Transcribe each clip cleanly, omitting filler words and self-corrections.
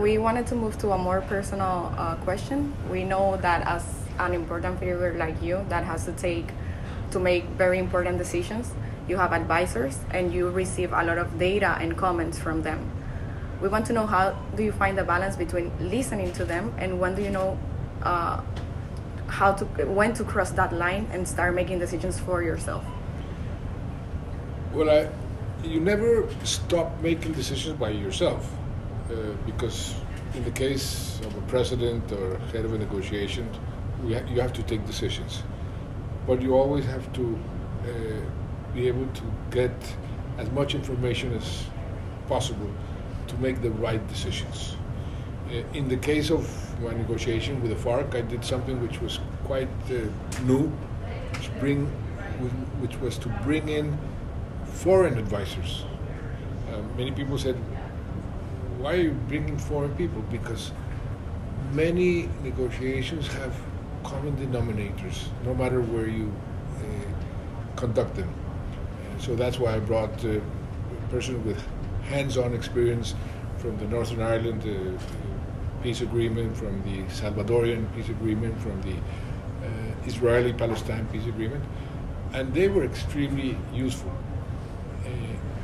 we wanted to move to a more personal question. We know that as an important figure like you that has to make very important decisions, you have advisors and you receive a lot of data and comments from them. We want to know, how do you find the balance between listening to them and when do you know when to cross that line and start making decisions for yourself? Well, you never stop making decisions by yourself, because in the case of a president or head of a negotiation, you have to take decisions. But you always have to be able to get as much information as possible to make the right decisions. In the case of my negotiation with the FARC, I did something which was quite new, which was to bring in foreign advisors. Many people said, why are you bringing foreign people? Because many negotiations have common denominators, no matter where you conduct them. So that's why I brought a person with hands-on experience from the Northern Ireland peace agreement, from the Salvadorian peace agreement, from the Israeli-Palestine peace agreement, and they were extremely useful.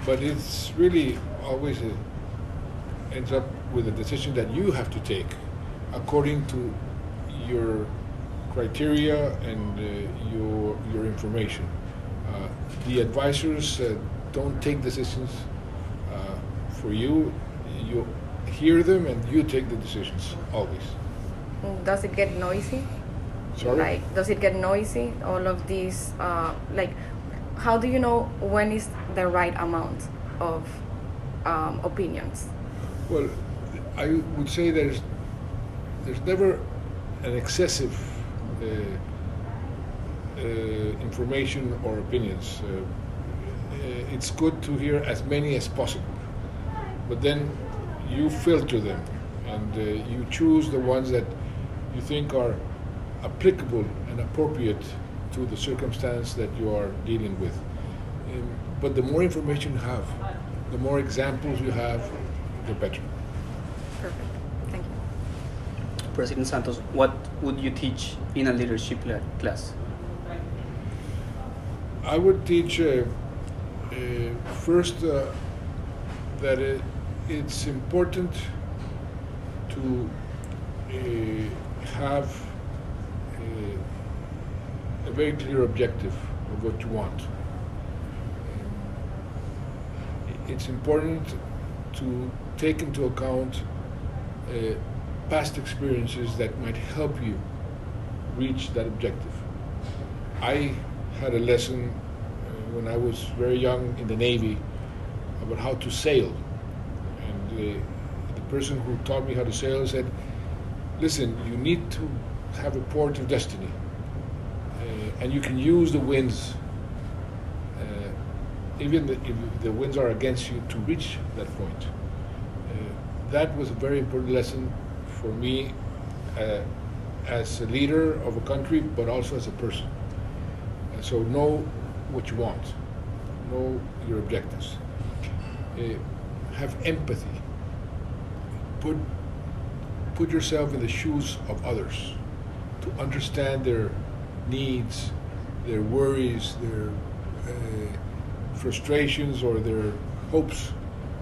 But it's really always ends up with a decision that you have to take according to your criteria and your information. The advisors don't take decisions for you. You hear them and you take the decisions always. Does it get noisy? Sorry? Does it get noisy? All of these, how do you know when is the right amount of opinions? Well, I would say there's never an excessive information or opinions. It's good to hear as many as possible, but then you filter them and you choose the ones that you think are applicable and appropriate to the circumstance that you are dealing with. But the more information you have, the more examples you have, the better. Perfect. Thank you. President Santos, what would you teach in a leadership class? I would teach first that it's important to have a very clear objective of what you want. It's important to take into account past experiences that might help you reach that objective. I had a lesson when I was very young in the Navy about how to sail. And the person who taught me how to sail said, listen, you need to have a port of destiny. And you can use the winds, even if the winds are against you, to reach that point. That was a very important lesson for me as a leader of a country, but also as a person. So know what you want, know your objectives, have empathy, put yourself in the shoes of others to understand their needs, their worries, their frustrations or their hopes.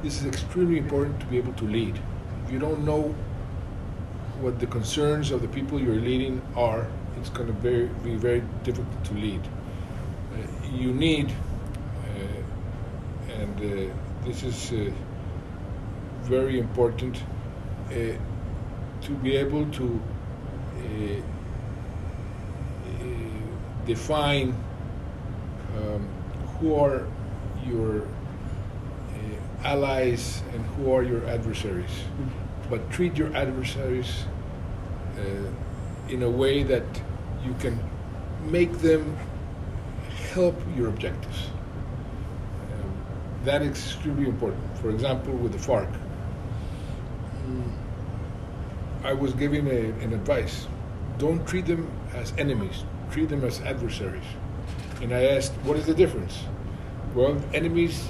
This is extremely important to be able to lead. If you don't know what the concerns of the people you're leading are, it's going to be very difficult to lead. You need, and this is very important, to be able to define who are your allies and who are your adversaries, but treat your adversaries in a way that you can make them help your objectives. That is extremely important. For example, with the FARC, I was giving an advice. Don't treat them as enemies, treat them as adversaries. And I asked, what is the difference? Well, enemies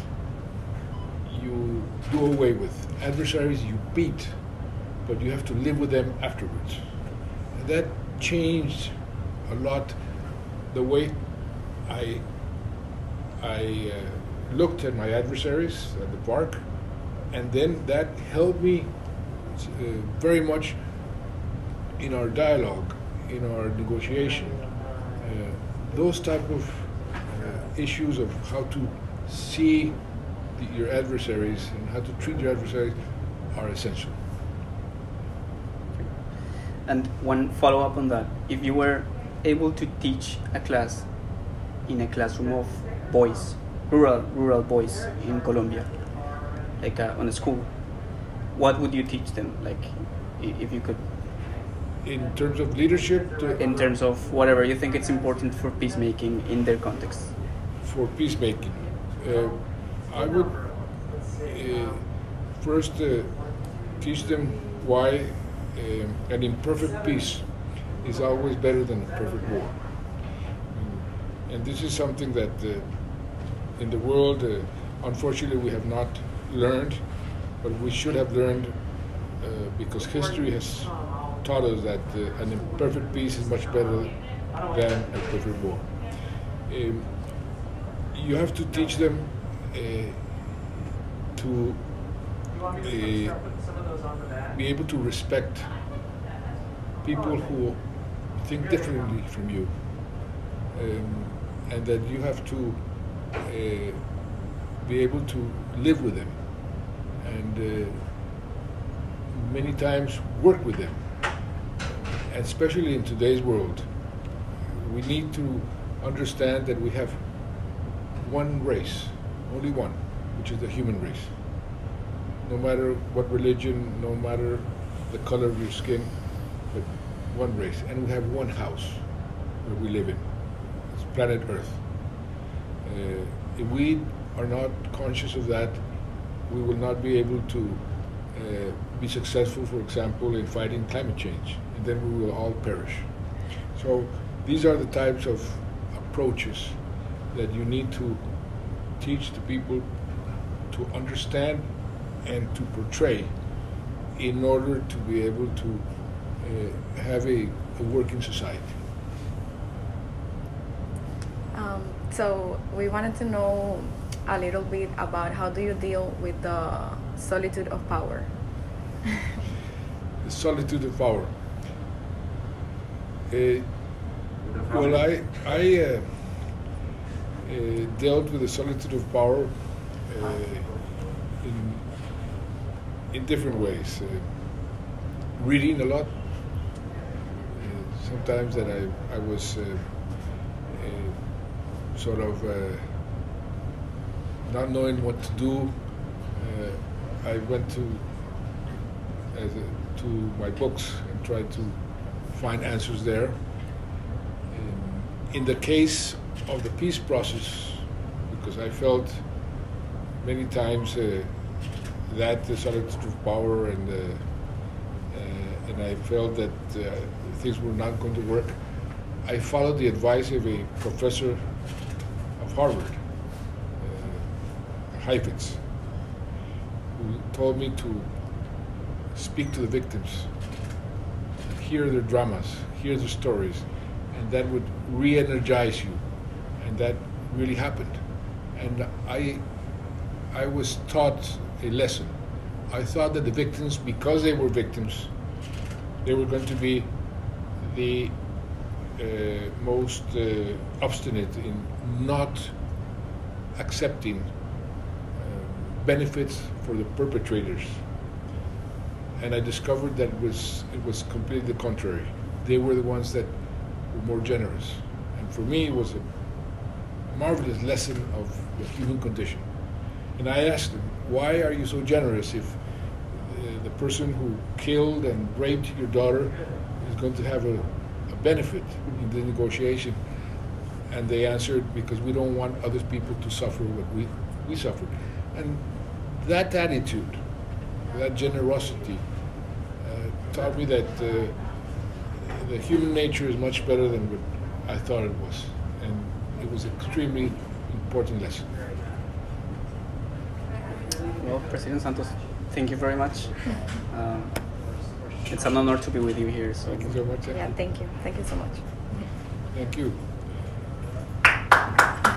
you do away with. Adversaries you beat but you have to live with them afterwards. And that changed a lot the way I looked at my adversaries at the park, and then that helped me very much in our dialogue, in our negotiation. Those type of issues of how to see your adversaries and how to treat your adversaries are essential. And one follow-up on that: if you were able to teach a class in a classroom of boys, rural boys in Colombia, like on a school, what would you teach them? Like, if you could. In terms of leadership? In terms of whatever you think it's important for peacemaking in their context. For peacemaking, I would first teach them why an imperfect peace is always better than a perfect war. And this is something that in the world, unfortunately, we have not learned, but we should have learned because history has taught us that an imperfect peace is much better than a perfect war. You have to teach them to be able to respect people who think differently from you, and that you have to be able to live with them, and many times work with them. And especially in today's world, we need to understand that we have one race, only one, which is the human race. No matter what religion, no matter the color of your skin, but one race. And we have one house where we live in. It's planet Earth. If we are not conscious of that, we will not be able to be successful, for example, in fighting climate change, and then we will all perish. So these are the types of approaches that you need to teach the people to understand and to portray in order to be able to have a working society. So we wanted to know a little bit about how do you deal with the solitude of power? The solitude of power. Well, I dealt with the solitude of power in different ways. Reading a lot. Sometimes that I was sort of not knowing what to do. I went to my books and tried to find answers there. In the case of the peace process, because I felt many times that the solitude of power and I felt that things were not going to work, I followed the advice of a professor of Harvard, Heifetz, who told me to speak to the victims, hear their dramas, hear their stories, and that would re-energize you. And that really happened. And I was taught a lesson. I thought that the victims, because they were victims, they were going to be the most obstinate in not accepting benefits for the perpetrators. And I discovered that it was completely the contrary. They were the ones that were more generous. And for me, it was a marvelous lesson of the human condition. And I asked them, why are you so generous if the person who killed and raped your daughter is going to have a benefit in the negotiation? And they answered, because we don't want other people to suffer what we suffered. And that attitude, that generosity, taught me that the human nature is much better than what I thought it was. And it was an extremely important lesson. Well, President Santos, thank you very much. It's an honor to be with you here. So Thank you so much. Yeah, thank you so much. Thank you.